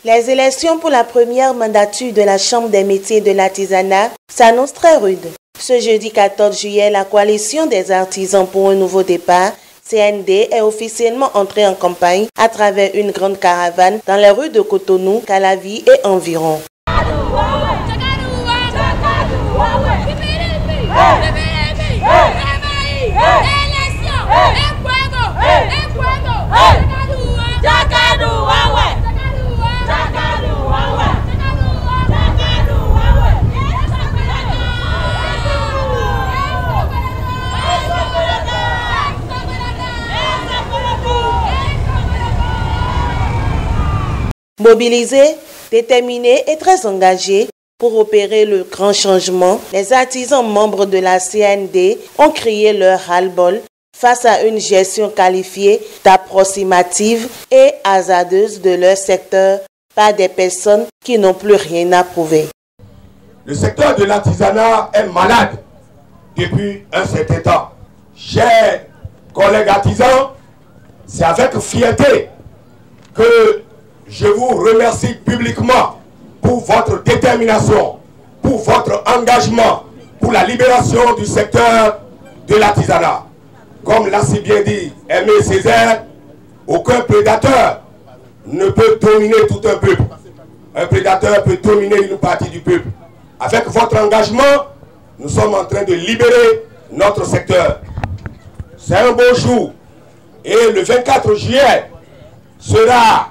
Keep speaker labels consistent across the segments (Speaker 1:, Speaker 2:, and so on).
Speaker 1: Les élections pour la première mandature de la Chambre des métiers de l'artisanat s'annoncent très rudes. Ce jeudi 14 juillet, la coalition des artisans pour un nouveau départ, CND, est officiellement entrée en campagne à travers une grande caravane dans les rues de Cotonou, Calavi et environ. Mobilisés, déterminés et très engagés pour opérer le grand changement, les artisans membres de la CND ont crié leur ras-le-bol face à une gestion qualifiée d'approximative et hasardeuse de leur secteur par des personnes qui n'ont plus rien à prouver.
Speaker 2: Le secteur de l'artisanat est malade depuis un certain temps. Chers collègues artisans, c'est avec fierté que je vous remercie publiquement pour votre détermination, pour votre engagement, pour la libération du secteur de l'artisanat. Comme l'a si bien dit Aimé Césaire, aucun prédateur ne peut dominer tout un peuple. Un prédateur peut dominer une partie du peuple. Avec votre engagement, nous sommes en train de libérer notre secteur. C'est un beau jour. Et le 24 juillet sera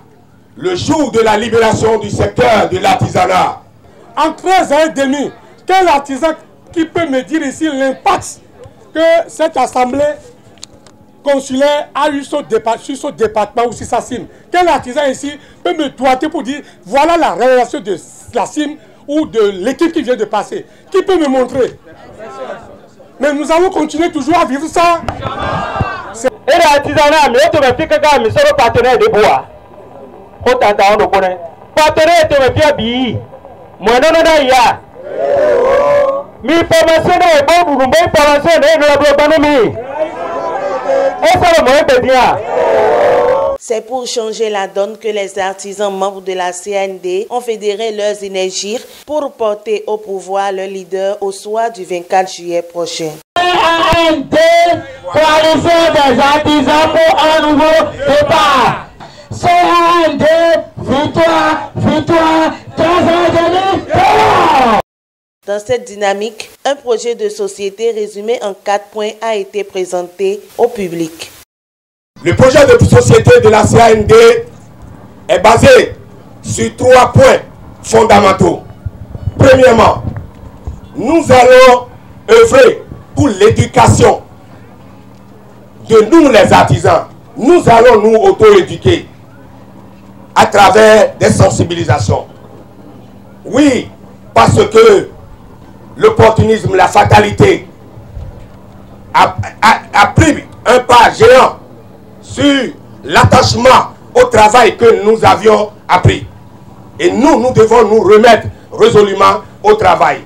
Speaker 2: le jour de la libération du secteur de l'artisanat.
Speaker 3: En 13 ans et demi, quel artisan qui peut me dire ici l'impact que cette assemblée consulaire a eu sur son département ou sur sa CIM? Quel artisan ici peut me doiter pour dire voilà la réalisation de la CIM ou de l'équipe qui vient de passer? Qui peut me montrer? Mais nous allons continuer toujours à vivre ça.
Speaker 4: Et l'artisanat, mais tu me fais que nous sommes partenaires de bois. Partenaire de me bien. Moi non non ya. Mi formation est bon pour me formation est nous
Speaker 1: C'est pour changer la donne que les artisans membres de la CND ont fédéré leurs énergies pour porter au pouvoir le leader au soir du 24 juillet prochain.
Speaker 4: CND, coalition des artisans pour un nouveau départ. CND, victoire, victoire, 15 ans de.
Speaker 1: Dans cette dynamique, un projet de société résumé en 4 points a été présenté au public.
Speaker 2: Le projet de société de la CND est basé sur 3 points fondamentaux. Premièrement, nous allons œuvrer pour l'éducation de nous les artisans. Nous allons nous auto-éduquer à travers des sensibilisations. Oui, parce que l'opportunisme, la fatalité a pris un pas géant sur l'attachement au travail que nous avions appris. Et nous devons nous remettre résolument au travail.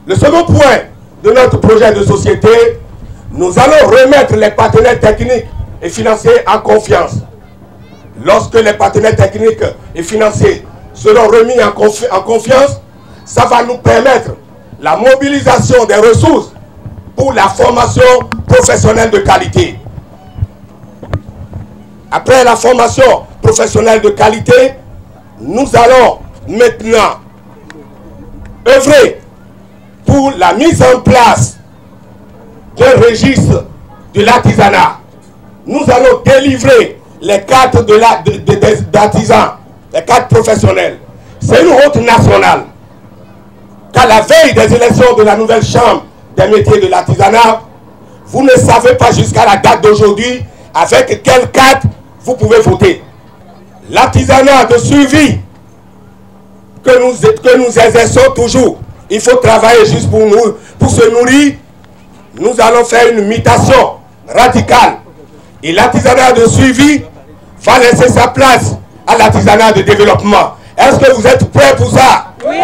Speaker 2: Le second point de notre projet de société, nous allons remettre les partenaires techniques et financiers en confiance. Lorsque les partenaires techniques et financiers seront remis en confiance, ça va nous permettre la mobilisation des ressources pour la formation professionnelle de qualité. Après la formation professionnelle de qualité, nous allons maintenant œuvrer pour la mise en place d'un registre de l'artisanat. Nous allons délivrer les cartes d'artisans, les cartes professionnelles. C'est une route nationale. Qu'à la veille des élections de la nouvelle chambre des métiers de l'artisanat, vous ne savez pas jusqu'à la date d'aujourd'hui avec quelle carte vous pouvez voter. L'artisanat de suivi que nous exerçons toujours, il faut travailler juste pour se nourrir. Nous allons faire une mutation radicale. Et l'artisanat de suivi va laisser sa place à l'artisanat de développement. Est-ce que vous êtes prêts pour ça? Oui!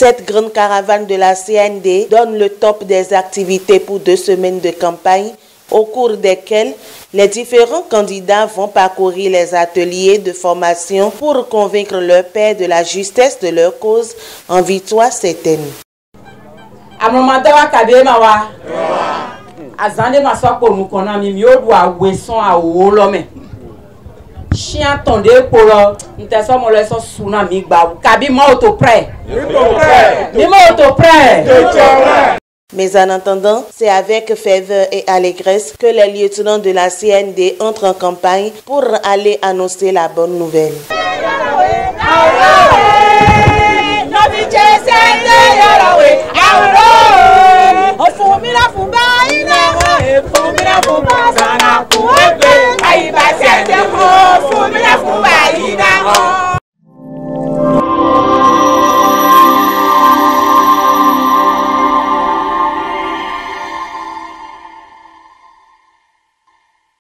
Speaker 1: Cette grande caravane de la CND donne le top des activités pour 2 semaines de campagne, au cours desquelles les différents candidats vont parcourir les ateliers de formation pour convaincre leurs pairs de la justesse de leur cause en victoire certaine. Mais en attendant, c'est avec ferveur et allégresse que les lieutenants de la CND entrent en campagne pour aller annoncer la bonne nouvelle.